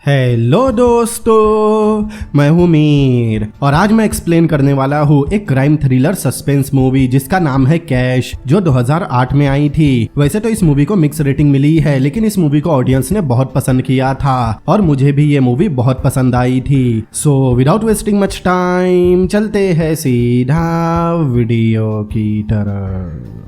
Hello दोस्तों, मैं हूं मीर और आज मैं एक्सप्लेन करने वाला हूं एक क्राइम थ्रिलर सस्पेंस मूवी जिसका नाम है कैश, जो 2008 में आई थी। वैसे तो इस मूवी को मिक्स रेटिंग मिली है, लेकिन इस मूवी को ऑडियंस ने बहुत पसंद किया था और मुझे भी ये मूवी बहुत पसंद आई थी। So without wasting much time चलते हैं सीधा वीडियो की तरफ।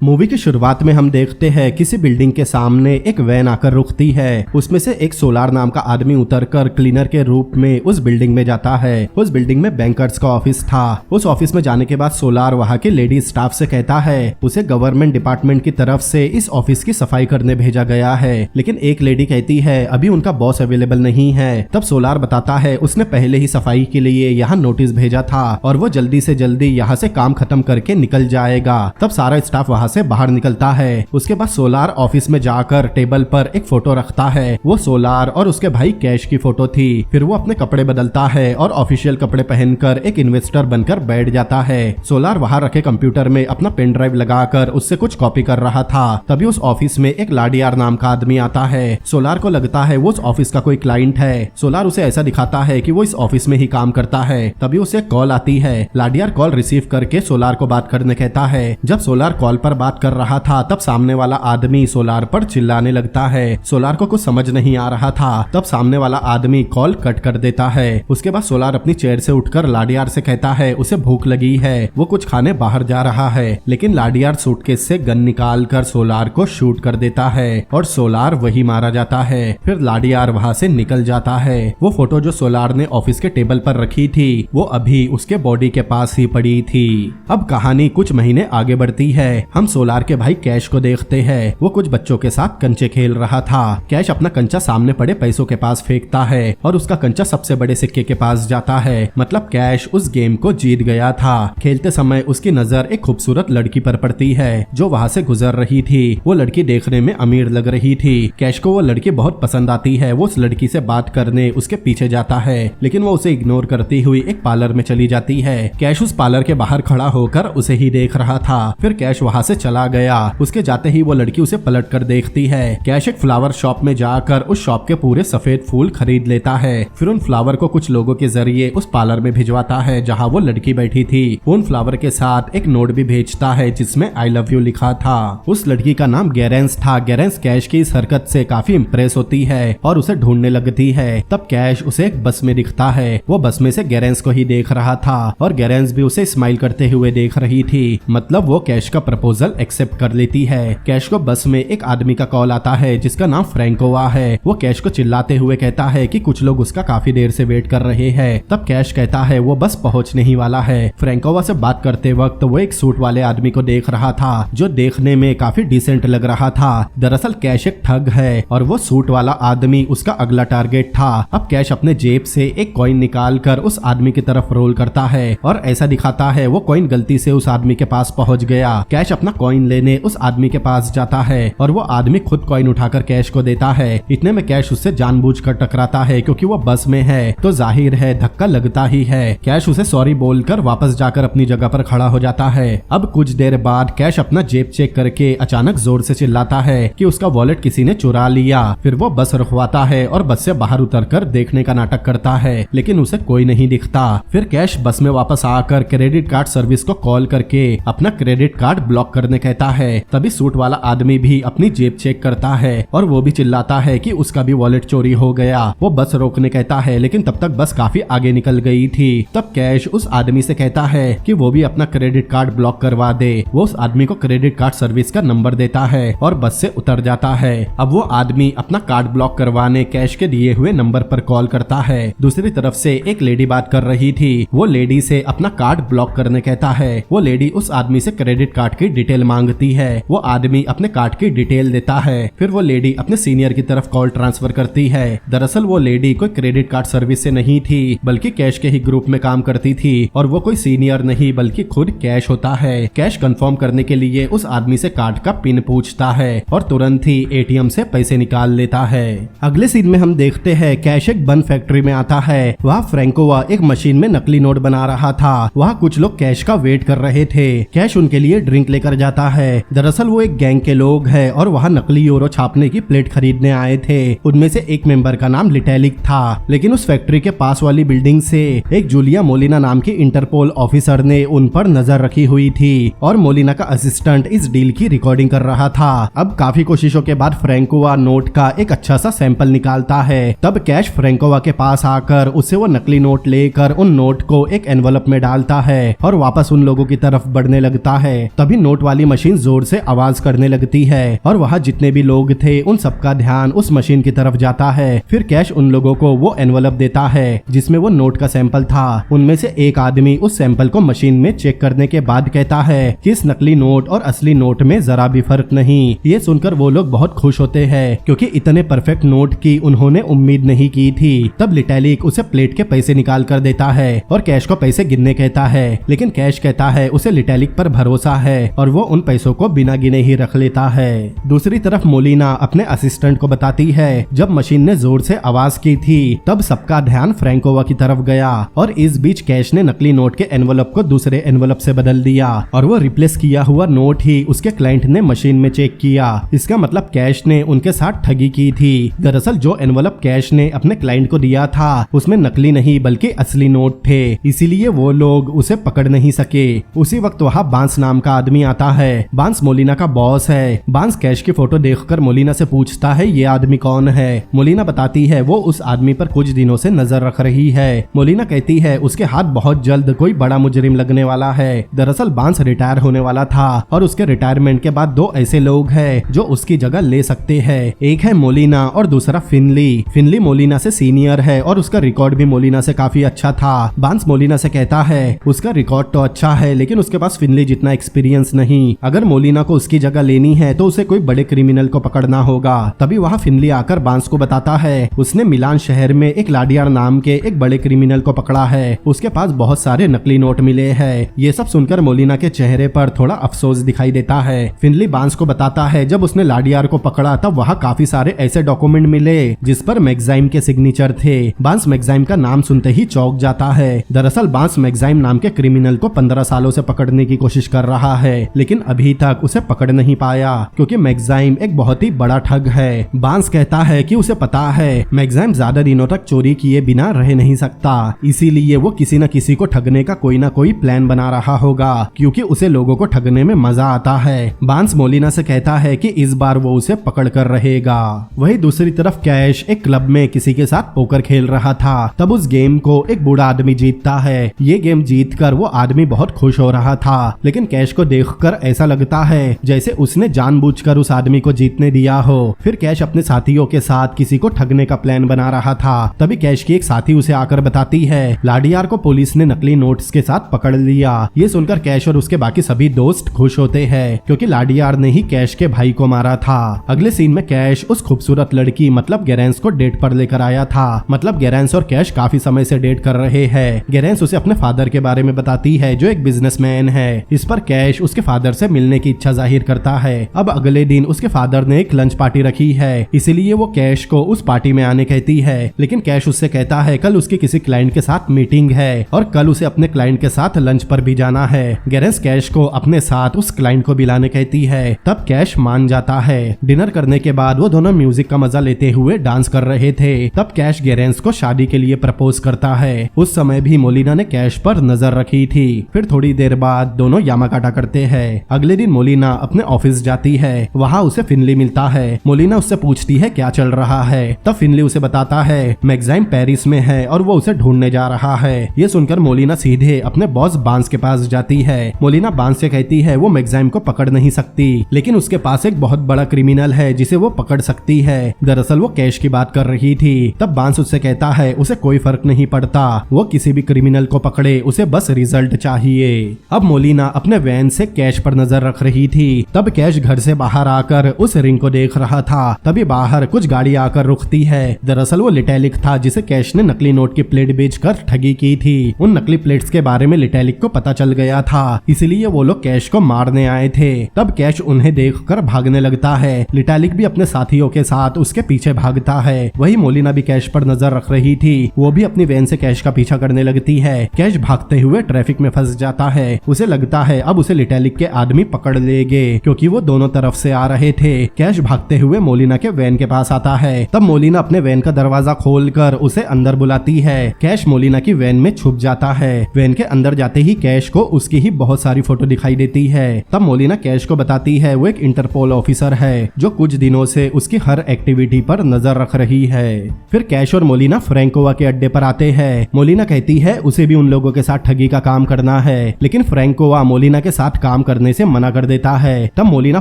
मूवी की शुरुआत में हम देखते हैं किसी बिल्डिंग के सामने एक वैन आकर रुकती है। उसमें से एक सोलार नाम का आदमी उतरकर क्लीनर के रूप में उस बिल्डिंग में जाता है। उस बिल्डिंग में बैंकर्स का ऑफिस था। उस ऑफिस में जाने के बाद सोलार वहाँ के लेडी स्टाफ से कहता है उसे गवर्नमेंट डिपार्टमेंट की तरफ से इस ऑफिस की सफाई करने भेजा गया है, लेकिन एक लेडी कहती है अभी उनका बॉस अवेलेबल नहीं है। तब सोलार बताता है उसने पहले ही सफाई के लिए यहाँ नोटिस भेजा था और वो जल्दी से जल्दी यहाँ से काम खत्म करके निकल जाएगा। तब सारा स्टाफ वहाँ से बाहर निकलता है। उसके बाद सोलार ऑफिस में जाकर टेबल पर एक फोटो रखता है। वो सोलार और उसके भाई कैश की फोटो थी। फिर वो अपने कपड़े बदलता है और ऑफिशियल कपड़े पहनकर एक इन्वेस्टर बनकर बैठ जाता है। सोलार वहां रखे कंप्यूटर में अपना पेन ड्राइव लगाकर उससे कुछ कॉपी कर रहा था। तभी उस ऑफिस में एक लाडियार नाम का आदमी आता है। सोलार को लगता है वो उस ऑफिस का कोई क्लाइंट है। सोलार उसे ऐसा दिखाता है कि वो इस ऑफिस में ही काम करता है। तभी उसे कॉल आती है। लाडियार कॉल रिसीव करके सोलार को बात करने कहता है। जब सोलार कॉल पर बात कर रहा था तब सामने वाला आदमी सोलार पर चिल्लाने लगता है। सोलार को कुछ समझ नहीं आ रहा था। तब सामने वाला आदमी कॉल कट कर देता है। उसके बाद सोलार अपनी चेयर से उठकर लाडियार से कहता है उसे भूख लगी है, वो कुछ खाने बाहर जा रहा है। लेकिन लाडियार सूटकेस से गन निकाल कर सोलार को शूट कर देता है और सोलार वही मारा जाता है। फिर लाडियार वहाँ से निकल जाता है। वो फोटो जो सोलार ने ऑफिस के टेबल पर रखी थी वो अभी उसके बॉडी के पास ही पड़ी थी। अब कहानी कुछ महीने आगे बढ़ती है। हम सोलार के भाई कैश को देखते हैं। वो कुछ बच्चों के साथ कंचे खेल रहा था। कैश अपना कंचा सामने पड़े पैसों के पास फेंकता है और उसका कंचा सबसे बड़े सिक्के के पास जाता है। मतलब कैश उस गेम को जीत गया था। खेलते समय उसकी नजर एक खूबसूरत लड़की पर पड़ती है जो वहाँ से गुजर रही थी। वो लड़की देखने में अमीर लग रही थी। कैश को वो लड़की बहुत पसंद आती है। वो उस लड़की से बात करने उसके पीछे जाता है, लेकिन वो उसे इग्नोर करती हुई एक पार्लर में चली जाती है। कैश उस पार्लर के बाहर खड़ा होकर उसे ही देख रहा था। फिर कैश वहाँ से चला गया। उसके जाते ही वो लड़की उसे पलट कर देखती है। कैश एक फ्लावर शॉप में जाकर उस शॉप के पूरे सफेद फूल खरीद लेता है। फिर उन फ्लावर को कुछ लोगों के जरिए उस पार्लर में भिजवाता है जहाँ वो लड़की बैठी थी। उन फ्लावर के साथ एक नोट भी भेजता है जिसमें आई लव यू लिखा था। उस लड़की का नाम गैरेंस था। गैरेंस कैश की इस हरकत से काफी इम्प्रेस होती है और उसे ढूंढने लगती है। तब कैश उसे एक बस में दिखता है। वो बस में से गैरेंस को ही देख रहा था और गैरेंस भी उसे स्माइल करते हुए देख रही थी। मतलब वो कैश का प्रपोजल एक्सेप्ट कर लेती है। कैश को बस में एक आदमी का कॉल आता है जिसका नाम फ्रैंकोवा है। वो कैश को चिल्लाते हुए कहता है कि कुछ लोग उसका काफी देर से वेट कर रहे हैं। तब कैश कहता है वो बस पहुंचने ही वाला है। फ्रैंकोवा से बात करते वक्त वो एक सूट वाले आदमी को देख रहा था जो देखने में काफी डिसेंट लग रहा था। दरअसल कैश एक ठग है और वो सूट वाला आदमी उसका अगला टारगेट था। अब कैश अपने जेब से एक कॉइन निकाल कर उस आदमी की तरफ रोल करता है और ऐसा दिखाता है वो कॉइन गलती से उस आदमी के पास पहुंच गया। कैश अपना कॉइन लेने उस आदमी के पास जाता है और वो आदमी खुद कॉइन उठाकर कैश को देता है। इतने में कैश उससे जानबूझकर टकराता है क्योंकि वो बस में है तो जाहिर है धक्का लगता ही है। कैश उसे सॉरी बोलकर वापस जाकर अपनी जगह पर खड़ा हो जाता है। अब कुछ देर बाद कैश अपना जेब चेक करके अचानक जोर से चिल्लाता है कि उसका वॉलेट किसी ने चुरा लिया। फिर वो बस रुकवाता है और बस से बाहर उतरकर देखने का नाटक करता है, लेकिन उसे कोई नहीं दिखता। फिर कैश बस में वापस आकर क्रेडिट कार्ड सर्विस को कॉल करके अपना क्रेडिट कार्ड ब्लॉक करने कहता है। तभी सूट वाला आदमी भी अपनी जेब चेक करता है और वो भी चिल्लाता है कि उसका भी वॉलेट चोरी हो गया। वो बस रोकने कहता है, लेकिन तब तक बस काफी आगे निकल गई थी। तब कैश उस आदमी से कहता है कि वो भी अपना क्रेडिट कार्ड ब्लॉक करवा दे। वो उस आदमी को क्रेडिट कार्ड सर्विस का नंबर देता है और बस से उतर जाता है। अब वो आदमी अपना कार्ड ब्लॉक करवाने कैश के दिए हुए नंबर पर कॉल करता है। दूसरी तरफ से एक लेडी बात कर रही थी। वो लेडी से अपना कार्ड ब्लॉक करने कहता है। वो लेडी उस आदमी से क्रेडिट कार्ड की डिटेल डिटेल मांगती है। वो आदमी अपने कार्ड की डिटेल देता है। फिर वो लेडी अपने सीनियर की तरफ कॉल ट्रांसफर करती है। दरअसल वो लेडी कोई क्रेडिट कार्ड सर्विस से नहीं थी, बल्कि कैश के ही ग्रुप में काम करती थी और वो कोई सीनियर नहीं बल्कि खुद कैश होता है। कैश कंफर्म करने के लिए उस आदमी से कार्ड का पिन पूछता है और तुरंत ही एटीएम से पैसे निकाल लेता है। अगले सीन में हम देखते हैं कैश एक बन फैक्ट्री में आता है। वहाँ फ्रैंकोवा एक मशीन में नकली नोट बना रहा था। वहाँ कुछ लोग कैश का वेट कर रहे थे। कैश उनके लिए ड्रिंक लेकर जाता है। दरअसल वो एक गैंग के लोग हैं और वहाँ नकली यूरो छापने की प्लेट खरीदने आए थे। उनमें से एक मेंबर का नाम लिटेलिक था, लेकिन उस फैक्ट्री के पास वाली बिल्डिंग से एक जूलिया मोलिना नाम की इंटरपोल ऑफिसर ने उन पर नजर रखी हुई थी और मोलिना का असिस्टेंट इस डील की रिकॉर्डिंग कर रहा था। अब काफी कोशिशों के बाद फ्रैंकोवा नोट का एक अच्छा सा सैंपल निकालता है। तब कैश फ्रैंकोवा के पास आकर उससे वो नकली नोट लेकर उन नोट को एक एनवलप में डालता है और वापस उन लोगों की तरफ बढ़ने लगता है। तभी नोट वाली मशीन जोर से आवाज करने लगती है और वहाँ जितने भी लोग थे उन सबका ध्यान उस मशीन की तरफ जाता है। फिर कैश उन लोगों को वो एनवलप देता है जिसमें वो नोट का सैंपल था। उनमें से एक आदमी उस सैंपल को मशीन में चेक करने के बाद कहता है कि इस नकली नोट और असली नोट में जरा भी फर्क नहीं। ये सुनकर वो लोग बहुत खुश होते हैं क्योंकि इतने परफेक्ट नोट की उन्होंने उम्मीद नहीं की थी। तब लिटेलिक उसे प्लेट के पैसे निकाल कर देता है और कैश को पैसे गिनने कहता है, लेकिन कैश कहता है उसे लिटेलिक पर भरोसा है और वो उन पैसों को बिना गिने ही रख लेता है। दूसरी तरफ मोलिना अपने असिस्टेंट को बताती है जब मशीन ने जोर से आवाज की थी तब सबका ध्यान फ्रैंकोवा की तरफ गया और इस बीच कैश ने नकली नोट के एनवलप को दूसरे एनवलप से बदल दिया और वो रिप्लेस किया हुआ नोट ही उसके क्लाइंट ने मशीन में चेक किया। इसका मतलब कैश ने उनके साथ ठगी की थी। दरअसल जो एनवलप कैश ने अपने क्लाइंट को दिया था उसमें नकली नहीं बल्कि असली नोट थे, इसीलिए वो लोग उसे पकड़ नहीं सके। उसी वक्त वहाँ बांस नाम का आदमी आता है। बांस मोलिना का बॉस है। बांस कैश की फोटो देखकर मोलिना से पूछता है ये आदमी कौन है। मोलिना बताती है वो उस आदमी पर कुछ दिनों से नजर रख रही है। मोलिना कहती है उसके हाथ बहुत जल्द कोई बड़ा मुजरिम लगने वाला है। दरअसल बांस रिटायर होने वाला था और उसके रिटायरमेंट के बाद दो ऐसे लोग हैं जो उसकी जगह ले सकते हैं। एक है मोलिना और दूसरा फिनली। फिनली मोलिना से सीनियर है और उसका रिकॉर्ड भी मोलिना से काफी अच्छा था। बांस मोलिना से कहता है उसका रिकॉर्ड तो अच्छा है लेकिन उसके पास फिनली जितना एक्सपीरियंस नहीं। अगर मोलिना को उसकी जगह लेनी है तो उसे कोई बड़े क्रिमिनल को पकड़ना होगा। तभी वहाँ फिनली आकर बांस को बताता है उसने मिलान शहर में एक लाडियार नाम के एक बड़े क्रिमिनल को पकड़ा है। उसके पास बहुत सारे नकली नोट मिले हैं। ये सब सुनकर मोलिना के चेहरे पर थोड़ा अफसोस दिखाई देता है। फिनली बांस को बताता है जब उसने लाडियार को पकड़ा तब वहाँ काफी सारे ऐसे डॉक्यूमेंट मिले जिस पर मैग्जाइम के सिग्नेचर थे। बांस मैग्जाइम का नाम सुनते ही चौंक जाता है। दरअसल बांस मैग्जाइम नाम के क्रिमिनल को 15 सालों से पकड़ने की कोशिश कर रहा है लेकिन अभी तक उसे पकड़ नहीं पाया क्योंकि मैग्जाइम एक बहुत ही बड़ा ठग है। बांस कहता है कि उसे पता है मैग्जाइम ज्यादा दिनों तक चोरी किए बिना रह नहीं सकता, इसीलिए वो किसी न किसी को ठगने का कोई ना कोई प्लान बना रहा होगा क्योंकि उसे लोगों को ठगने में मजा आता है। बांस मोलिना से कहता है कि इस बार वो उसे पकड़ कर रहेगा। वही दूसरी तरफ कैश एक क्लब में किसी के साथ पोकर खेल रहा था। तब उस गेम को एक बूढ़ा आदमी जीतता है। ये गेम जीतकर वो आदमी बहुत खुश हो रहा था लेकिन कैश को देखकर ऐसा लगता है जैसे उसने जानबूझकर उस आदमी को जीतने दिया हो। फिर कैश अपने साथियों के साथ किसी को ठगने का प्लान बना रहा था। तभी कैश की एक साथी उसे आकर बताती है लाडियार को पुलिस ने नकली नोट्स के साथ पकड़ लिया। ये सुनकर कैश और उसके बाकी सभी दोस्त खुश होते हैं क्योंकि लाडियार ने ही कैश के भाई को मारा था। अगले सीन में कैश उस खूबसूरत लड़की मतलब गेरेंस को डेट पर लेकर आया था। मतलब गेरेंस और कैश काफी समय से डेट कर रहे हैं। गेरेंस उसे अपने फादर के बारे में बताती है जो एक बिजनेसमैन है। इस पर कैश उसके फादर से मिलने की इच्छा जाहिर करता है। अब अगले दिन उसके फादर ने एक लंच पार्टी रखी है, इसीलिए वो कैश को उस पार्टी में आने कहती है, लेकिन कैश उससे कहता है कल उसकी किसी क्लाइंट के साथ मीटिंग है और कल उसे अपने क्लाइंट के साथ लंच पर भी जाना है। गेरेंस कैश को अपने साथ उस क्लाइंट को बुलाने कहती है। तब कैश मान जाता है। डिनर करने के बाद वो दोनों म्यूजिक का मजा लेते हुए डांस कर रहे थे। तब कैश गेरेंस को शादी के लिए प्रपोज करता है। उस समय भी मोलिना ने कैश पर नजर रखी थी। फिर थोड़ी देर बाद दोनों यामाकाटा करते हैं। अगले दिन मोलिना अपने ऑफिस जाती है। वहाँ उसे फिनली मिलता है। मोलिना उससे पूछती है क्या चल रहा है। तब फिनली उसे बताता है मैग्जाइम पेरिस में है और वो उसे ढूंढने जा रहा है। ये सुनकर मोलिना सीधे अपने बॉस बांस के पास जाती है। मोलिना बांस से कहती है वो मैग्जाइम को पकड़ नहीं सकती लेकिन उसके पास एक बहुत बड़ा क्रिमिनल है जिसे वो पकड़ सकती है। दरअसल वो कैश की बात कर रही थी। तब बांस उससे कहता है उसे कोई फर्क नहीं पड़ता, वो किसी भी क्रिमिनल को पकड़े, उसे बस रिजल्ट चाहिए। अब मोलिना अपने वैन से कैश पर नजर रख रही थी। तब कैश घर से बाहर आकर उस रिंग को देख रहा था। तभी बाहर कुछ गाड़ी आकर रुकती है। दरअसल वो लिटेलिक था जिसे कैश ने नकली नोट की प्लेट बेचकर ठगी की थी। उन नकली प्लेट्स के बारे में लिटेलिक को पता चल गया था, इसलिए वो लोग कैश को मारने आए थे। तब कैश उन्हें देखकर भागने लगता है। लिटेलिक भी अपने साथियों के साथ उसके पीछे भागता है। वही मोलिना भी कैश पर नजर रख रही थी। वो भी अपनी वैन से कैश का पीछा करने लगती है। कैश भागते हुए ट्रैफिक में फंस जाता है। उसे लगता है अब उसे लिटेलिक के आदमी पकड़ लेंगे, क्योंकि वो दोनों तरफ से आ रहे थे। कैश भागते हुए मोलिना के वैन के पास आता है। तब मोलिना अपने वैन का दरवाजा खोलकर उसे अंदर बुलाती है। कैश मोलिना की वैन में छुप जाता है। वैन के अंदर जाते ही कैश को उसकी ही बहुत सारी फोटो दिखाई देती है। तब मोलिना कैश को बताती है वो एक इंटरपोल ऑफिसर है जो कुछ दिनों से उसकी हर एक्टिविटी पर नजर रख रही है। फिर कैश और मोलिना फ्रैंकोवा के अड्डे पर आते हैं। मोलिना कहती है उसे भी उन लोगों के साथ ठगी का काम करना है, लेकिन फ्रैंकोवा मोलिना के साथ काम करने से मना कर देता है। तब मोलिना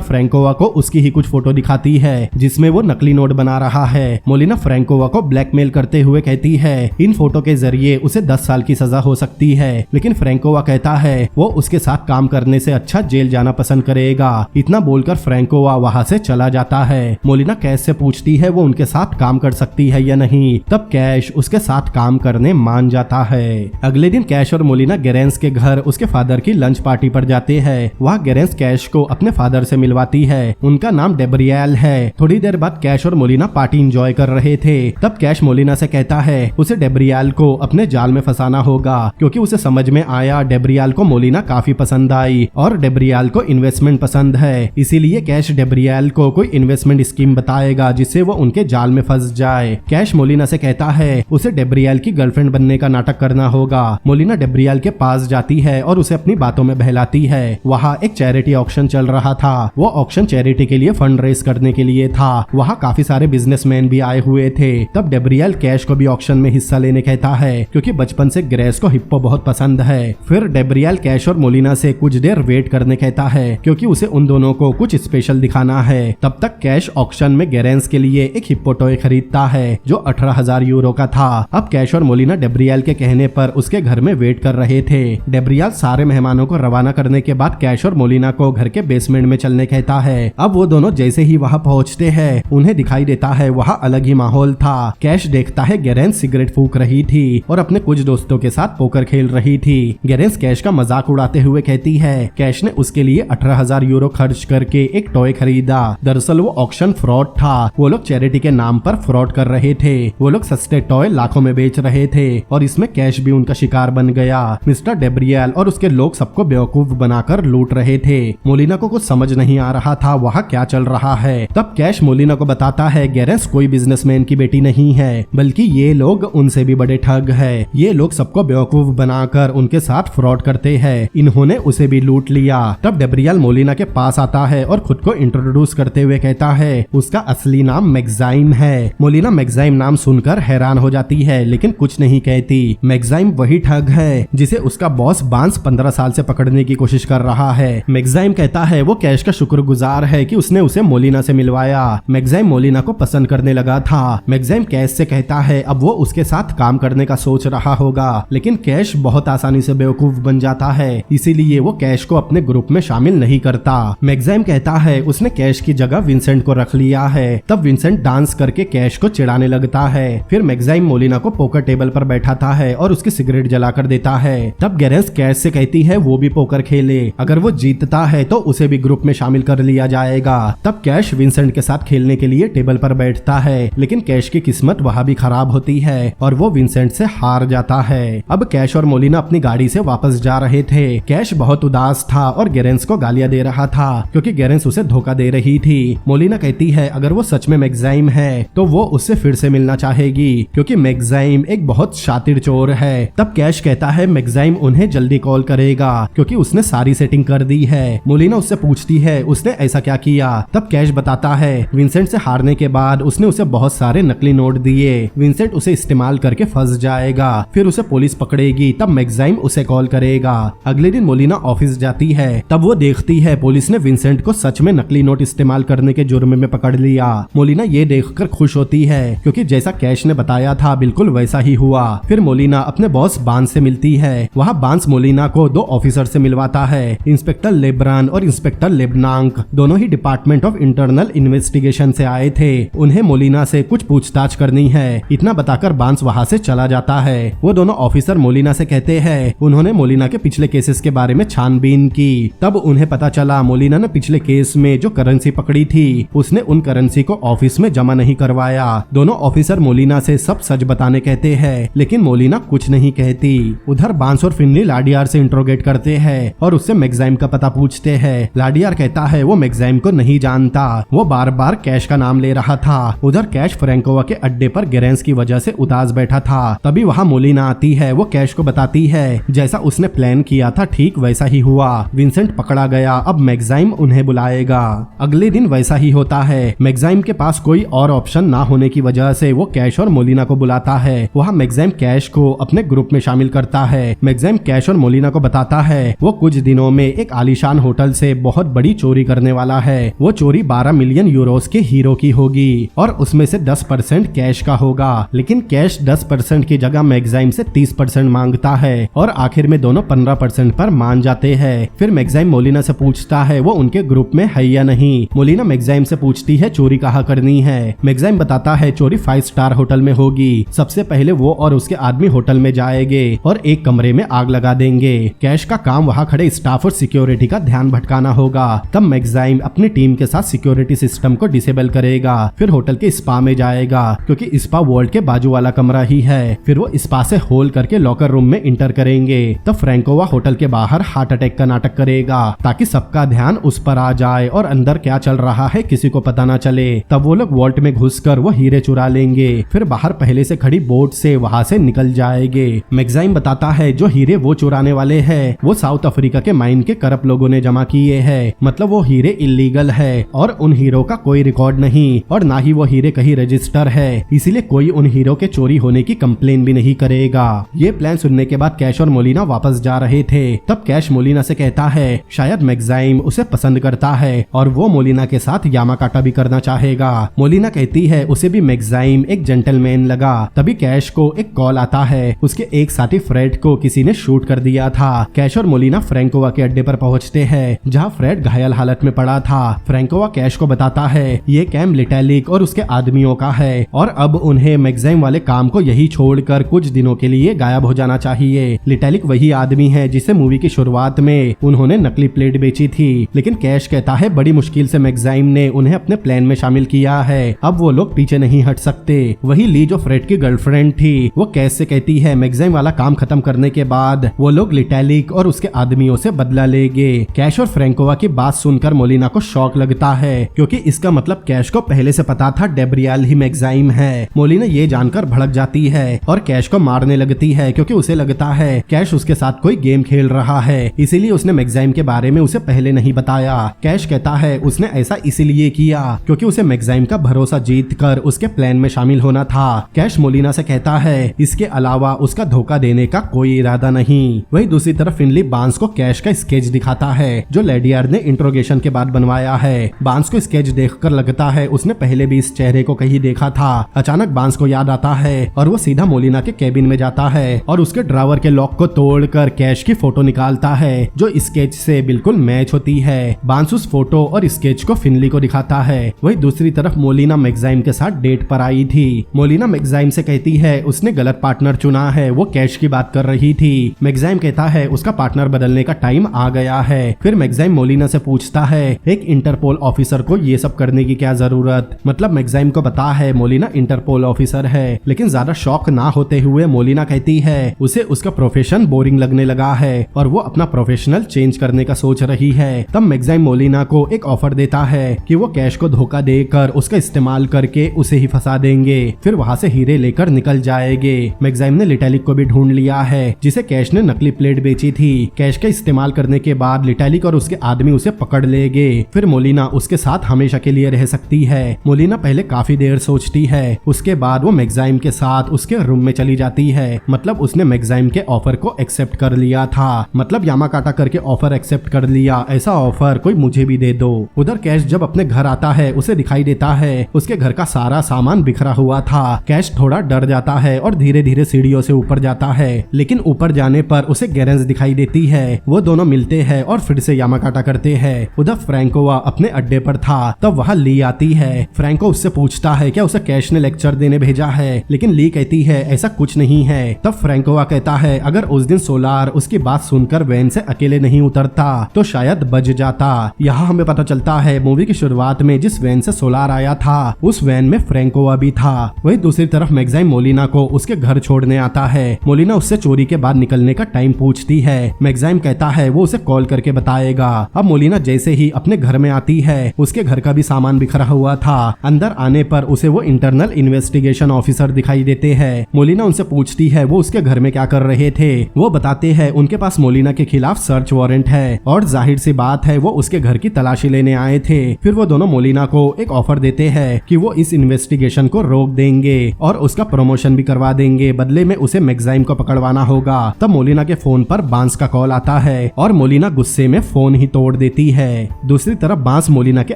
फ्रैंकोवा को उसकी ही कुछ फोटो दिखाती है जिसमें वो नकली नोट बना रहा है। मोलिना फ्रैंकोवा को ब्लैकमेल करते हुए कहती है इन फोटो के जरिए उसे 10 साल की सजा हो सकती है, लेकिन फ्रैंकोवा कहता है वो उसके साथ काम करने से अच्छा जेल जाना पसंद करेगा। इतना बोलकर फ्रैंकोवा वहाँ से चला जाता है। मोलिना कैश से पूछती है वो उनके साथ काम कर सकती है या नहीं। तब कैश उसके साथ काम करने मान जाता है। अगले दिन कैश और मोलिना गेरेंस के घर उसके फादर की लंच पार्टी पर जाते हैं। वहाँ गेरेंस कैश को अपने फादर से मिलवाती है। उनका नाम डेब्रियल है। थोड़ी देर बाद कैश और मोलिना पार्टी एंजॉय कर रहे थे। तब कैश मोलिना से कहता है उसे डेब्रियल को अपने जाल में फंसाना होगा, क्योंकि उसे समझ में आया डेब्रियल को मोलिना काफी पसंद आई और डेब्रियल को इन्वेस्टमेंट पसंद है। इसीलिए कैश डेब्रियल को कोई इन्वेस्टमेंट स्कीम बताएगा जिससे वो उनके जाल में फंस जाए। कैश मोलिना से कहता है उसे डेब्रियल की गर्लफ्रेंड बनने का नाटक करना होगा। मोलिना डेब्रियल के पास जाती है और उसे अपनी बातों में बहलाती है। वहाँ एक चैरिटी ऑक्शन चल रहा था। वो ऑक्शन चैरिटी के लिए फंड रेज करने के लिए था। वहाँ काफी सारे बिजनेसमैन भी आए हुए थे। तब डेब्रियल कैश को भी ऑक्शन में हिस्सा लेने कहता है, क्योंकि बचपन से ग्रेस को हिप्पो बहुत पसंद है। फिर डेब्रियल कैश और मोलिना से कुछ देर वेट करने कहता है, क्योंकि उसे उन दोनों को कुछ स्पेशल दिखाना है। तब तक कैश ऑक्शन में गेरेंस के लिए एक हिप्पो टॉय खरीदता है जो 18,000 यूरो का था। अब कैश और मोलिना डेब्रियल के कहने पर उसके घर में वेट कर रहे थे। डेब्रियल सारे मेहमानों को रवाना करने के बाद कैश और मोलिना को घर के बेसमेंट में चलने कहता है। अब वो दोनों जैसे ही वहाँ पहुँचते हैं उन्हें दिखाई देता है वहाँ अलग ही माहौल था। कैश देखता है गेरेंस सिगरेट फूंक रही थी और अपने कुछ दोस्तों के साथ पोकर खेल रही थी। गेरेंस कैश का मजाक उड़ाते हुए कहती है कैश ने उसके लिए 18,000 यूरो खर्च करके एक टॉय खरीदा। दरअसल वो ऑक्शन फ्रॉड था। वो लोग चैरिटी के नाम पर फ्रॉड कर रहे थे। वो लोग सस्ते टॉय लाखों में बेच रहे थे और इसमें कैश भी उनका शिकार बन गया। मिस्टर डेब्रियल और उसके लोग सबको बेवकूफ बनाकर लूट रहे थे। मोलिना को कुछ समझ नहीं आ रहा था वहाँ क्या चल रहा है। तब कैश मोलिना को बताता है गेरेंस कोई बिजनेसमैन की बेटी नहीं है, बल्कि ये लोग उनसे भी बड़े ठग है। ये लोग सबको बेवकूफ बनाकर उनके साथ फ्रॉड करते हैं। इन्होंने उसे भी लूट लिया। तब डेब्रियल मोलिना के पास आता है और खुद को इंट्रोड्यूस करते हुए कहता है उसका असली नाम मैग्जाइम है। मोलिना मैग्जाइम नाम सुनकर हैरान हो जाती है, लेकिन कुछ नहीं कहती। मैग्जाइम वही ठग है जिसे उसका बॉस बांस 15 साल से पकड़ने की कोशिश कर रहा है। मैग्जाइम कहता है वो कैश का शुक्रगुजार है कि उसने उसे मोलिना से मिलवाया। मैग्जाइम मोलिना को पसंद करने लगा था। मैग्जाइम कैश से कहता है अब वो उसके साथ काम करने का सोच रहा होगा, लेकिन कैश बहुत आसानी से बेवकूफ बन जाता है, इसीलिए वो कैश को अपने ग्रुप में शामिल नहीं करता। मैग्जाइम कहता है उसने कैश की जगह विंसेंट को रख लिया है। तब विंसेंट डांस करके कैश को चिढ़ाने लगता है। फिर मैग्जाइम मोलिना को पोकर टेबल पर बैठाता है और उसकी सिगरेट जलाकर देता है। तब गेरेंस कैश से कहती है वो भी पोकर खेले, अगर वो जीतता है तो उसे भी ग्रुप में शामिल कर लिया जाएगा। तब कैश विंसेंट के साथ खेलने के लिए टेबल पर बैठता है, लेकिन कैश की किस्मत वहाँ भी खराब होती है और वो विंसेंट से हार जाता है। अब कैश और मोलिना अपनी गाड़ी से वापस जा रहे थे। कैश बहुत उदास था और गेरेंस को गालियां दे रहा था क्योंकि गेरेंस उसे धोखा दे रही थी। मोलिना कहती है अगर वो सच में मैग्जाइम है तो वो उससे फिर से मिलना चाहेगी, क्योंकि मैग्जाइम एक बहुत शातिर चोर है। तब कैश कहता है मैग्जाइम उन्हें जल्दी कॉल करेगा क्योंकि उसने सारी सेटिंग कर दी है। मोलिना उससे पूछती है उसने ऐसा क्या किया। तब कैश बताता है विंसेंट से हारने के बाद उसने उसे बहुत सारे नकली नोट दिए। विंसेंट उसे इस्तेमाल करके फंस जाएगा, फिर उसे पुलिस पकड़ेगी, तब मैग्जाइम उसे कॉल करेगा। अगले दिन मोलिना ऑफिस जाती है। तब वो देखती है पुलिस ने विंसेंट को सच में नकली नोट इस्तेमाल करने के जुर्म में पकड़ लिया। मोलिना ये देखकर खुश होती है क्योंकि जैसा कैश ने बताया था बिल्कुल वैसा ही हुआ। फिर मोलिना अपने बॉस बांस से मिलती है। वहाँ बांस मोलिना को 2 ऑफिसर से मिलवाता है, इंस्पेक्टर इंस्पेक्टर लेब्रान और इंस्पेक्टर लेबनांक दोनों ही डिपार्टमेंट ऑफ इंटरनल इन्वेस्टिगेशन से आए थे। उन्हें मोलिना से कुछ पूछताछ करनी है। इतना बताकर बांस वहाँ से चला जाता है। वो दोनों ऑफिसर मोलिना से कहते हैं उन्होंने मोलिना के पिछले केसेस के बारे में छानबीन की। तब उन्हें पता चला मोलिना ने पिछले केस में जो करेंसी पकड़ी थी उसने उन करेंसी को ऑफिस में जमा नहीं करवाया। दोनों ऑफिसर मोलिना से सब सच बताने कहते हैं, लेकिन मोलिना कुछ नहीं कहती। उधर बांस और फिनली लाडियार से इंट्रोगेट करते हैं और उससे मैगजाइम का पता पूछते हैं। लाडियार कहता है वो मैगजाइम को नहीं जानता, वो बार बार कैश का नाम ले रहा था। उधर कैश फ्रैंकोवा के अड्डे पर गेरेंस की वजह से उदास बैठा था। तभी वहाँ मोलिना आती है। वो कैश को बताती है जैसा उसने प्लान किया था ठीक वैसा ही हुआ। विंसेंट पकड़ा गया, अब मैगजाइम उन्हें बुलाएगा। अगले दिन वैसा ही होता है। मैगजाइम के पास कोई और ऑप्शन ना होने की वजह से वो कैश और मोलिना को बुलाता है। वहाँ मैगजाइम कैश को अपने ग्रुप में शामिल करता है। मैगजाइम कैश और मोलिना को बताता है वो कुछ दिनों में एक आलीशान होटल से बहुत बड़ी चोरी करने वाला है। वो चोरी 12 मिलियन यूरोस के हीरो की होगी और उसमें से 10% कैश का होगा। लेकिन कैश 10% की जगह मैगजाइम से 30% मांगता है और आखिर में दोनों 15% पर मान जाते हैं। फिर मैगजाइम मोलिना से पूछता है वो उनके ग्रुप में है या नहीं। मोलिना मैगजाइम से पूछती है चोरी कहाँ करनी है। मैगजाइम बताता है चोरी 5 स्टार होटल में होगी। सबसे पहले वो और उसके आदमी होटल में जाएंगे और एक कमरे में आग लगा देंगे। कैश का काम वहाँ खड़े स्टाफ और सिक्योरिटी का ध्यान भटकाना होगा। तब मैगजाइम अपनी टीम के साथ सिक्योरिटी सिस्टम को डिसेबल करेगा। फिर होटल के स्पा में जाएगा क्योंकि स्पा वॉल्ट के बाजू वाला कमरा ही है। फिर वो स्पा से होल करके लॉकर रूम में इंटर करेंगे। तब फ्रैंकोवा होटल के बाहर हार्ट अटैक का नाटक करेगा ताकि सबका ध्यान उस पर आ जाए और अंदर क्या चल रहा है किसी को पता ना चले। तब वो लोग वॉल्ट में घुसकर वो हीरे चुरा लेंगे। फिर बाहर पहले से खड़ी बोट से वहाँ से निकल जाएंगे। मैगजाइम बताता है जो हीरे वो चुराने वाले हैं वो साउथ अफ्रीका के माइन के करप्ट लोगों ने जमा किए हैं। मतलब वो हीरे इलीगल है और उन हीरो का कोई रिकॉर्ड नहीं और ना ही वो हीरे कहीं रजिस्टर है। इसीलिए कोई उन हीरो के चोरी होने की कंप्लेन भी नहीं करेगा। ये प्लान सुनने के बाद कैश और मोलिना वापस जा रहे थे। तब कैश मोलिना से कहता है शायद मैगजाइम उसे पसंद करता है और वो मोलिना के साथ यामाकाटा भी करना चाहेगा। मोलिना कहती है उसे भी मैगजाइम एक जेंटलमैन लगा। तभी कैश को एक कॉल आता है उसके एक साथी फ्रेड को किसी ने शूट कर दिया था। कैश और मोलिना फ्रैंकोवा के अड्डे पर पहुंचते हैं जहां फ्रेड घायल हालत में पड़ा था। फ्रैंकोवा कैश को बताता है ये कैम्प लिटेलिक और उसके आदमियों का है और अब उन्हें मैगजाइम वाले काम को यही छोड़कर कुछ दिनों के लिए गायब हो जाना चाहिए। लिटेलिक वही आदमी है जिसे मूवी की शुरुआत में उन्होंने नकली प्लेट बेची थी। लेकिन कैश कहता है बड़ी मुश्किल से मैगजाइम ने उन्हें अपने प्लान में शामिल किया है, अब वो लोग पीछे नहीं हट सकते। वही ली जो फ्रेड की गर्लफ्रेंड थी वो कैश से कहती है मैगजाइम वाला काम खत्म करने के बाद वो लोग लिटेलिक और उसके आदमियों से बदला लेंगे। कैश और फ्रैंकोवा की बात सुनकर मोलिना को शॉक लगता है क्योंकि इसका मतलब कैश को पहले से पता था डेब्रियल ही मैगजाइम है। मोलिना ये जानकर भड़क जाती है और कैश को मारने लगती है क्योंकि उसे लगता है कैश उसके साथ कोई गेम खेल रहा है, इसीलिए उसने मैगजाइम के बारे में उसे पहले नहीं बताया। कैश कहता है उसने ऐसा इसीलिए किया क्योंकि उसे मैगजाइम का भरोसा जीत कर उसके प्लान में शामिल होना था। कैश मोलिना से कहता है इसके अलावा उसका धोखा देने का कोई इरादा नहीं। वही दूसरी तरफ फिनली बांस को कैश का स्केच दिखाता है जो लेडियर ने इंट्रोगेशन के बाद बनवाया है। बांस को स्केच देखकर लगता है उसने पहले भी इस चेहरे को कहीं देखा था। अचानक बांस को याद आता है और वो सीधा मोलिना के केबिन में जाता है और उसके ड्रावर के लॉक को तोड़कर कैश की फोटो निकालता है जो स्केच से बिल्कुल मैच होती है। बांस उस फोटो और स्केच को फिनली को दिखाता है। वही दूसरी तरफ मोलिना मैगजाइम के साथ डेट पर आई थी। मोलिना मैगजाइम से कहती है उसने गलत पार्टनर चुना है, वो कैश की बात कर रही थी। मैगजाइम कहता है उसका पार्टनर बदलने का टाइम आ गया है। फिर मैगजाइम मोलिना से पूछता है एक इंटरपोल ऑफिसर को ये सब करने की क्या जरूरत। मतलब मैगजाइम को पता है मोलिना इंटरपोल ऑफिसर है, लेकिन ज्यादा शॉक ना होते हुए मोलिना कहती है उसे उसका प्रोफेशन बोरिंग लगने लगा है और वो अपना प्रोफेशनल चेंज करने का सोच रही है। तब मैगजाइम मोलिना को एक ऑफर देता है कि वो कैश को धोखा देकर उसका इस्तेमाल करके उसे ही फंसा देंगे, फिर वहाँ से हीरे लेकर निकल जाएंगे। मैगजाइम ने लिटेलिक को भी ढूंढ लिया है जिसे कैश ने नकली प्लेट बेची थी। कैश का इस्तेमाल करने के बाद लिटेलिक और उसके आदमी उसे पकड़ लेंगे। फिर मोलिना उसके साथ हमेशा के लिए रह सकती है। मोलिना पहले काफी देर सोचती है, उसके बाद वो मैगजाइम के साथ उसके रूम में चली जाती है। मतलब उसने मैगजाइम के ऑफर को एक्सेप्ट कर लिया था। मतलब यामाकाटा करके ऑफर एक्सेप्ट कर लिया, ऐसा ऑफर कोई मुझे भी दे दो। उधर कैश जब अपने घर आता है उसे दिखाई देता है उसके घर का सारा सामान बिखरा हुआ था। कैश थोड़ा डर जाता है और धीरे धीरे सीढ़ियों से ऊपर जाता है, लेकिन ऊपर जाने पर उसे गेरेंस दिखाई देती है। वो दोनों मिलते मिलते हैं और फिर से यामाकाटा करते हैं। उधर फ्रैंकोवा अपने अड्डे पर था, तब वहाँ ली आती है। फ्रैंको उससे पूछता है क्या उसे कैश ने लेक्चर देने भेजा है, लेकिन ली कहती है ऐसा कुछ नहीं है। तब फ्रैंकोवा कहता है अगर उस दिन सोलार उसकी बात सुनकर वैन से अकेले नहीं उतरता तो शायद बच जाता। यहाँ हमें पता चलता है मूवी की शुरुआत में जिस वैन से सोलार आया था उस वैन में फ्रैंकोवा भी था। वही दूसरी तरफ मैग्जाइम मोलिना को उसके घर छोड़ने आता है। मोलिना उससे चोरी के बाद निकलने का टाइम पूछती है। मैग्जाइम कहता है वो उसे कॉल करके बताएगा। अब मोलिना जैसे ही अपने घर में आती है उसके घर का भी सामान बिखरा हुआ था। अंदर आने पर उसे वो इंटरनल इन्वेस्टिगेशन ऑफिसर दिखाई देते हैं। मोलिना उनसे पूछती है वो उसके घर में क्या कर रहे थे। वो बताते हैं उनके पास मोलिना के खिलाफ सर्च वारंट है और जाहिर सी बात है वो उसके घर की तलाशी लेने आए थे। फिर वो दोनों मोलिना को एक ऑफर देते हैं कि वो इस इन्वेस्टिगेशन को रोक देंगे और उसका प्रमोशन भी करवा देंगे, बदले में उसे मैग्जाइम को पकड़वाना होगा। तब मोलिना के फोन पर बांस का कॉल आता है और मोलिना गुस्से में फोन ही तोड़ देती है। दूसरी तरफ बांस मोलिना के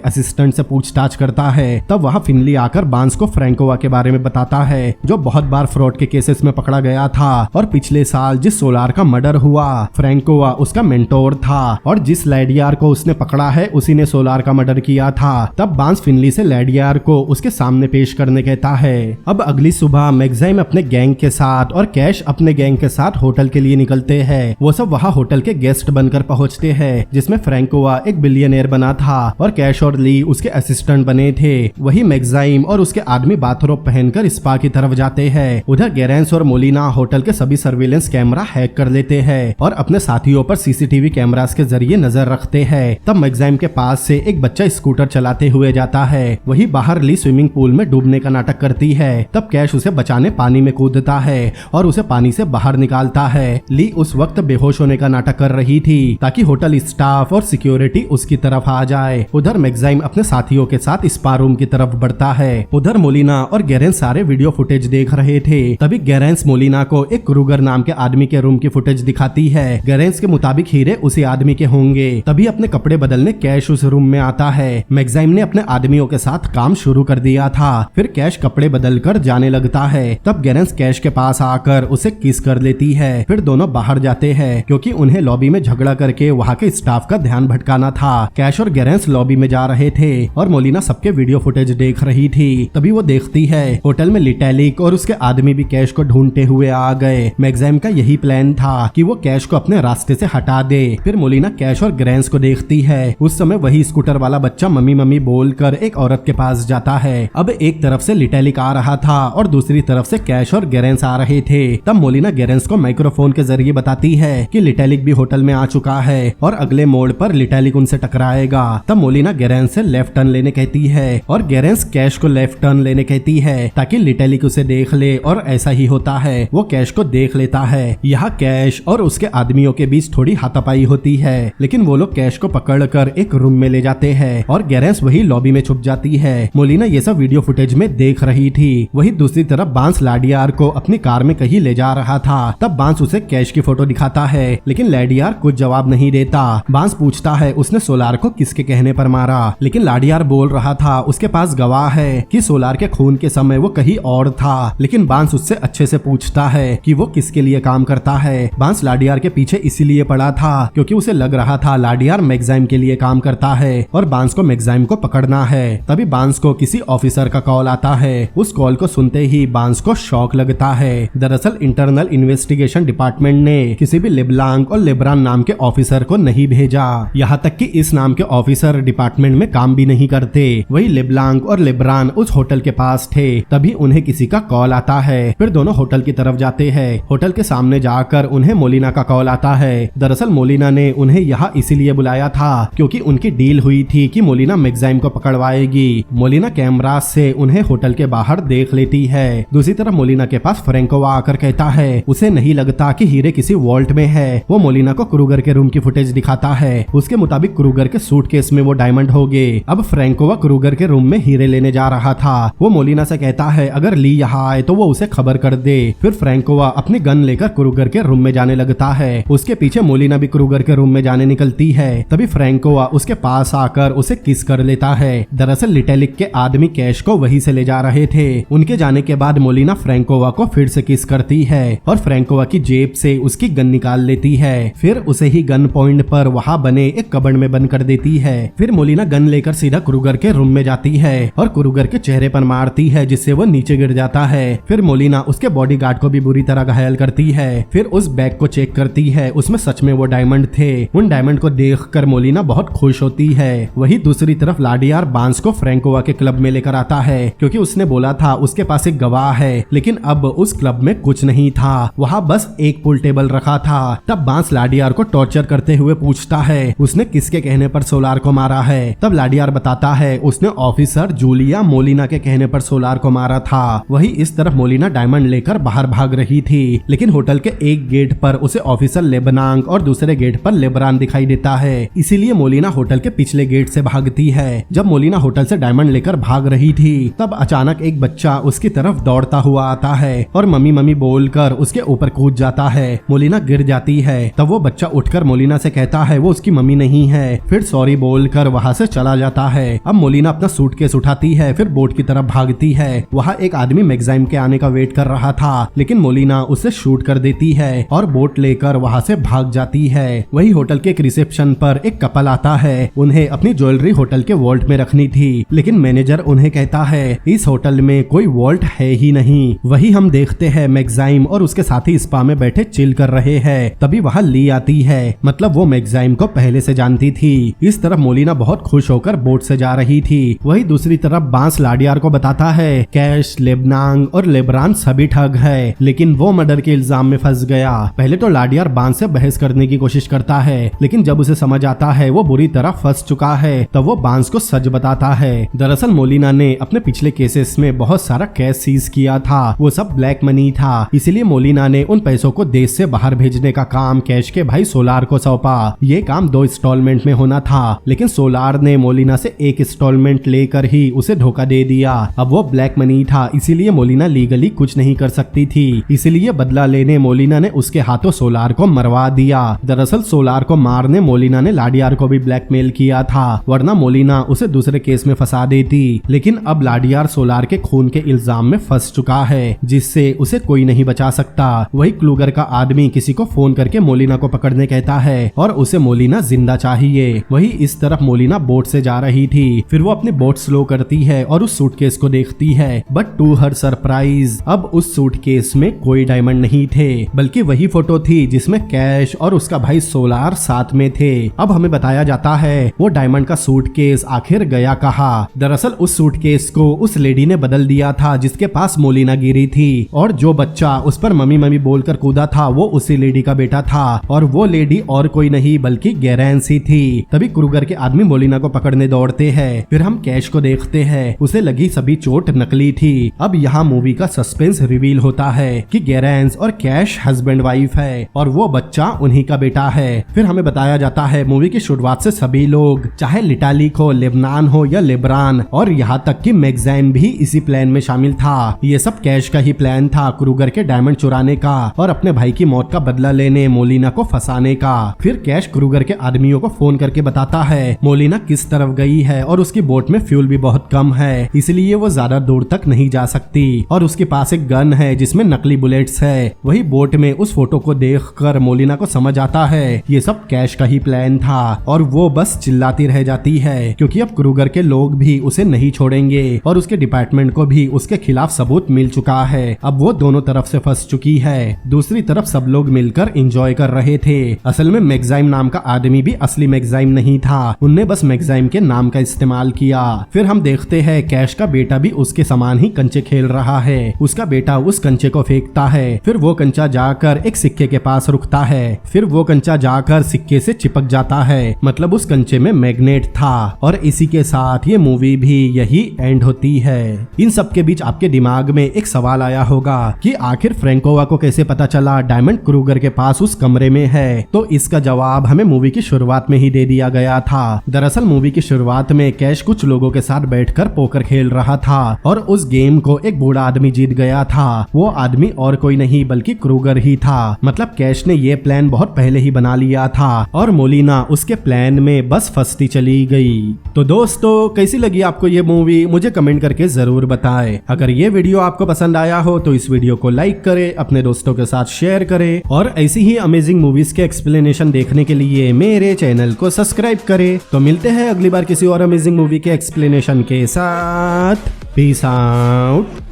असिस्टेंट से पूछताछ करता है। तब वहाँ फिनली आकर बांस को फ्रैंकोवा के बारे में बताता है जो बहुत बार फ्रॉड के केसेस में पकड़ा गया था और पिछले साल जिस सोलार का मर्डर हुआ फ्रैंकोवा उसका मेंटोर था और जिस लैडियार को उसने पकड़ा है उसी ने सोलार का मर्डर किया था। तब बांस फिनली से लैडियार को उसके सामने पेश करने कहता है। अब अगली सुबह मैग्जाइम अपने गैंग के साथ और कैश अपने गैंग के साथ होटल के लिए निकलते हैं। वो सब वहाँ होटल के गेस्ट बनकर पहुँचते हैं जिसमें फ्रैंकोवा एक बिलियनियर बना था और कैश और ली उसके असिस्टेंट बने थे। वही मैग्जाइम और उसके आदमी बाथरोब पहनकर स्पा की तरफ जाते हैं। उधर गेरेंस और मोलिना होटल के सभी सर्विलेंस कैमरा हैक कर लेते हैं और अपने साथियों पर सीसीटीवी कैमरास के जरिए नजर रखते हैं। तब मैग्जाइम के पास से एक बच्चा स्कूटर चलाते हुए जाता है। वही बाहर ली स्विमिंग पूल में डूबने का नाटक करती है। तब कैश उसे बचाने पानी में कूदता है और उसे पानी से बाहर निकालता है। ली उस वक्त बेहोश होने का नाटक कर रही थी ताकि होटल स्टाफ और सिक्योरिटी उसकी तरफ आ जाए। उधर मैग्जाइम अपने साथियों के साथ स्पा रूम की तरफ बढ़ता है। उधर मोलिना और गेरेंस सारे वीडियो फुटेज देख रहे थे। तभी गेरेंस मोलिना को एक क्रूगर नाम के आदमी के रूम की फुटेज दिखाती है। गेरेंस के मुताबिक हीरे उसी आदमी के होंगे। तभी अपने कपड़े बदलने कैश उस रूम में आता है। मैग्जाइम ने अपने आदमियों के साथ काम शुरू कर दिया था। फिर कैश कपड़े बदल कर जाने लगता है। तब गेरेंस कैश के पास आकर उसे किस कर लेती है। फिर दोनों बाहर जाते हैं क्योंकि उन्हें लॉबी में झगड़ा करके वहाँ के स्टाफ का ध्यान भटकाना था। कैश और गेरेंस लॉबी में जा रहे थे और मोलिना सबके वीडियो फुटेज देख रही थी। तभी वो देखती है होटल में लिटैलिक और उसके आदमी भी कैश को ढूंढते हुए आ गए। मैग्जाइम का यही प्लान था कि वो कैश को अपने रास्ते से हटा दे। फिर मोलिना कैश और गेरेंस को देखती है। उस समय वही स्कूटर वाला बच्चा मम्मी मम्मी बोलकर एक औरत के पास जाता है। अब एक तरफ से लिटैलिक आ रहा था और दूसरी तरफ से कैश और गेरेंस आ रहे थे। तब मोलिना गेरेंस को माइक्रोफोन के जरिए बताती है कि लिटैलिक भी होटल में आ चुका है और अगले मोड़ पर लिटैलिक उनसे टकराएगा। तब मोलिना गेरेंस से लेफ्ट टर्न लेने कहती है और गेरेंस कैश को लेफ्ट टर्न लेने कहती है ताकि लिटैलिक उसे देख ले और ऐसा ही होता है। वो कैश को देख लेता है। यहाँ कैश और उसके आदमियों के बीच थोड़ी हाथापाई होती है लेकिन वो लोग कैश को पकड़कर एक रूम में ले जाते हैं और गेरेंस वही लॉबी में छुप जाती है। मोलिना ये सब वीडियो फुटेज में देख रही थी। वही दूसरी तरफ बांस लाडियार को अपनी कार में कहीं ले जा रहा था। तब बांस उसे कैश की फोटो दिखाता है लेकिन लाडियार कुछ जवाब नहीं देता। बांस पूछता है उसने सोलार को किसके कहने पर मारा, लेकिन लाडियार बोल रहा था उसके पास गवाह है कि सोलार के खून के समय वो कहीं और था। लेकिन बांस उससे अच्छे से पूछता है कि वो किसके लिए काम करता है। बांस लाडियार के पीछे इसीलिए पड़ा था क्योंकि उसे लग रहा था लाडियार मैग्जाइम के लिए काम करता है और बांस को मैग्जाइम को पकड़ना है। तभी बांस को किसी ऑफिसर का कॉल आता है। उस कॉल को सुनते ही बांस को शॉक लगता है। दरअसल इंटरनल इन्वेस्टिगेशन डिपार्टमेंट ने किसी भी लेब्लांक और लेब्रान नाम के ऑफिसर को नहीं भेजा। यहाँ तक कि इस नाम के ऑफिसर डिपार्टमेंट में काम भी नहीं करते। वही लेब्लांक और लेब्रान उस होटल के पास थे। तभी उन्हें किसी का कॉल आता है। फिर दोनों होटल की तरफ जाते हैं। होटल के सामने जाकर उन्हें मोलिना का कॉल आता है। दरअसल मोलिना ने उन्हें यहाँ इसीलिए बुलाया था क्योंकि उनकी डील हुई थी कि मोलिना मैग्जाइम को पकड़वाएगी। मोलिना कैमरा से उन्हें होटल के बाहर देख लेती है। दूसरी तरफ मोलिना के पास फ्रैंकोवा आकर कहता है उसे नहीं लगता कि हीरे किसी वॉल्ट में है। वो मोलिना को क्रूगर के रूम की फुटेज दिखाता है। उसके मुताबिक क्रूगर के सूटकेस में वो डायमंड होंगे। अब फ्रैंकोवा क्रूगर के रूम में हीरे लेने जा रहा था। वो मोलिना से कहता है अगर ली यहाँ आए तो वो उसे खबर कर दे। फिर फ्रैंकोवा अपनी गन लेकर क्रूगर के रूम में जाने लगता है। उसके पीछे मोलिना भी क्रूगर के रूम में जाने निकलती है। तभी फ्रैंकोवा उसके पास आकर उसे किस कर लेता है। दरअसल लिटैलिक के आदमी कैश को वहीं से ले जा रहे थे। उनके जाने के बाद मोलिना फ्रैंकोवा को फिर से किस करती है और फ्रैंकोवा की जेब से उसकी गन निकाल लेती है। फिर उसे ही गन पॉइंट पर वहाँ बने एक कबर्ड में बंद कर देती है। फिर मोलिना गन लेकर सीधा क्रूगर के रूम में जाती है और क्रूगर के चेहरे पर मारती है, जिससे वो नीचे गिर जाता है। फिर मोलिना उसके बॉडीगार्ड को भी बुरी तरह घायल करती है। फिर उस बैग को चेक करती है, उसमें सच में वो डायमंड थे। उन डायमंड को देखकर मोलिना बहुत खुश होती है। वही दूसरी तरफ लाडियार बांस को फ्रैंकोवा के क्लब में लेकर आता है, क्योंकि उसने बोला था उसके पास एक गवाह है, लेकिन अब उस क्लब में कुछ नहीं था, वहाँ बस एक पूल टेबल रखा था। तब बांस लाडियार को टॉर्चर करते हुए पूछता है उसने किसके कहने पर सोलार को मारा है। तब लाडियार बताता है उसने ऑफिसर जूलिया मोलिना के कहने पर सोलार को मारा था। वही इस तरफ मोलिना डायमंड लेकर बाहर भाग रही थी, लेकिन होटल के एक गेट पर उसे ऑफिसर लेबनांग और दूसरे गेट पर लेब्रान दिखाई देता है। इसीलिए मोलिना होटल के पिछले गेट से भागती है। जब मोलिना होटल से डायमंड लेकर भाग रही थी, तब अचानक एक बच्चा उसकी तरफ दौड़ता हुआ आता है और मम्मी मम्मी बोलकर उसके ऊपर कूद जाता है। मोलिना गिर जाती है। तब वो बच्चा उठकर मोलिना से कहता है वो उसकी मम्मी नहीं है, फिर सॉरी बोलकर वहाँ से चला जाता है। अब मोलिना अपना सूटकेस उठाती है, फिर बोट की तरफ भागती है। वहाँ एक आदमी मैगजाइम के आने का वेट कर रहा था, लेकिन मोलिना उसे शूट कर देती है और बोट लेकर वहाँ से भाग जाती है। वही होटल के एक रिसेप्शन पर एक कपल आता है। उन्हें अपनी ज्वेलरी होटल के वॉल्ट में रखनी थी, लेकिन मैनेजर उन्हें कहता है इस होटल में कोई वॉल्ट है ही नहीं। वही हम देखते हैं मैगजाइम और उसके साथी स्पा में बैठे चिल कर रहे हैं। तभी वहाँ ली आती है, मतलब वो मैगजाइम को पहले से जानती थी। इस तरफ मोलिना बहुत खुश होकर बोट से जा रही थी। वही दूसरी तरफ बांस लाडियार को बताता है कैश, लेबनांग और लेब्रान सभी ठग है, लेकिन वो मर्डर के इल्जाम में फंस गया। पहले तो लाडियार बांस से बहस करने की कोशिश करता है, लेकिन जब उसे समझ आता है वो बुरी तरह फंस चुका है, तब वो बांस को सच बताता है। दरअसल मोलिना ने अपने पिछले केसेस में बहुत सारा कैश सीज किया था, वो सब ब्लैक मनी था। इसीलिए मोलिना ने उन पैसों को देश से बाहर भेजने का काम कैश के भाई सोलार को सौंपा। ये काम 2 इंस्टॉलमेंट में होना था, लेकिन सोलार ने मोलिना से 1 इंस्टॉलमेंट लेकर ही उसे धोखा दे दिया। अब वो ब्लैक मनी था, इसीलिए मोलिना लीगली कुछ नहीं कर सकती थी। इसीलिए बदला लेने मोलिना ने उसके हाथों सोलार को मरवा दिया। दरअसल सोलार को मारने मोलिना ने लाडियार को भी ब्लैकमेल किया था, वरना मोलिना उसे दूसरे केस में फंसा देती। लेकिन अब लाडियार सोलार के खून के इल्जाम में फंस चुका है, जिससे उसे कोई नहीं बचा सकता। वही क्लूगर का आदमी किसी को फोन करके मोलिना को पकड़ने कहता है और उसे मोलिना जिंदा चाहिए। वही इस तरफ मोलिना बोट से जा रही थी। फिर वो अपनी बोट स्लो करती है और उस सूटकेस को देखती है, बट टू हर सरप्राइज अब उस सूटकेस में कोई डायमंड नहीं थे, बल्कि वही फोटो थी जिसमें कैश और उसका भाई सोलार साथ में थे। अब हमें बताया जाता है वो डायमंड का सूटकेस आखिर गया कहाँ। दरअसल उस सूटकेस को उस लेडी ने बदल दिया था जिसके पास मोलिना गिरी थी, और जो बच्चा उस पर मम्मी मम्मी बोलकर कूदा था वो उसी लेडी का बेटा था, और वो लेडी और कोई नहीं बल्कि गैरेंसी थी। तभी क्रूगर के आदमी मोलिना को पकड़ने दौड़ते हैं। फिर हम कैश को देखते हैं, उसे लगी सभी चोट नकली थी। अब यहाँ मूवी का सस्पेंस रिवील होता है कि गैरेंस और कैश हस्बैंड वाइफ है और वो बच्चा उन्हीं का बेटा है। फिर हमें बताया जाता है मूवी की शुरुआत से सभी लोग, चाहे लिटालिक हो, लेबनान हो या लेब्रान, और यहाँ तक कि मैगजाइम भी इसी प्लान में शामिल था। ये सब कैश का ही प्लान था, क्रूगर के डायमंड चुराने का और अपने भाई की मौत का बदला लेने, मोलिना को फंसाने का। फिर कैश क्रूगर के आदमियों को फोन करके बताता है मोलिना किस तरफ गई है और उसकी बोट में फ्यूल भी बहुत कम है, इसलिए वो ज्यादा दूर तक नहीं जा सकती, और उसके पास एक गन है जिसमें नकली बुलेट्स है। वही बोट में उस फोटो को देखकर मोलिना को समझ आता है ये सब कैश का ही प्लान था, और वो बस चिल्लाती रह जाती है क्योंकि अब क्रूगर के लोग भी उसे नहीं छोड़ेंगे और उसके डिपार्टमेंट को भी उसके खिलाफ सबूत मिल चुका है। अब वो दोनों तरफ से फंस चुकी है। दूसरी तरफ सब लोग मिलकर एंजॉय कर रहे थे। असल में मैगजाइम नाम का आदमी भी असली मैगजाइम नहीं था, उनने बस मैगजाइम के नाम का इस्तेमाल किया। फिर हम देखते हैं कैश का बेटा भी उसके समान ही कंचे खेल रहा है। उसका बेटा उस कंचे को फेंकता है, फिर वो कंचा जाकर एक सिक्के के पास रुकता है, फिर वो कंचा जाकर सिक्के से चिपक जाता है, मतलब उस कंचे में मैग्नेट था। और इसी के साथ ये मूवी भी यही एंड होती है। इन सब के बीच आपके दिमाग में एक सवाल आया होगा कि आखिर फ्रैंकोवा को कैसे पता चला डायमंड क्रूगर के पास उस कमरे में है। तो इसका जवाब हमें मूवी की शुरुआत में ही दे दिया गया था। दरअसल मूवी की शुरुआत में कैश कुछ लोगों के साथ बैठकर पोकर खेल रहा था और उस गेम को एक बूढ़ा आदमी जीत गया था। वो आदमी और कोई नहीं बल्कि क्रूगर ही था। मतलब कैश ने ये प्लान बहुत पहले ही बना लिया था और मोलिना उसके प्लान में बस फंसती चली गई। तो दोस्तों कैसी लगी आपको ये मूवी, मुझे कमेंट करके जरूर बताएं। अगर ये वीडियो आपको पसंद आया हो तो इस वीडियो को लाइक करें, अपने दोस्तों के साथ शेयर करें और ऐसी ही अमेजिंग मूवीज के एक्सप्लेन एक्सप्लेनेशन देखने के लिए मेरे चैनल को सब्सक्राइब करें। तो मिलते हैं अगली बार किसी और अमेजिंग मूवी के एक्सप्लेनेशन के साथ। Peace out.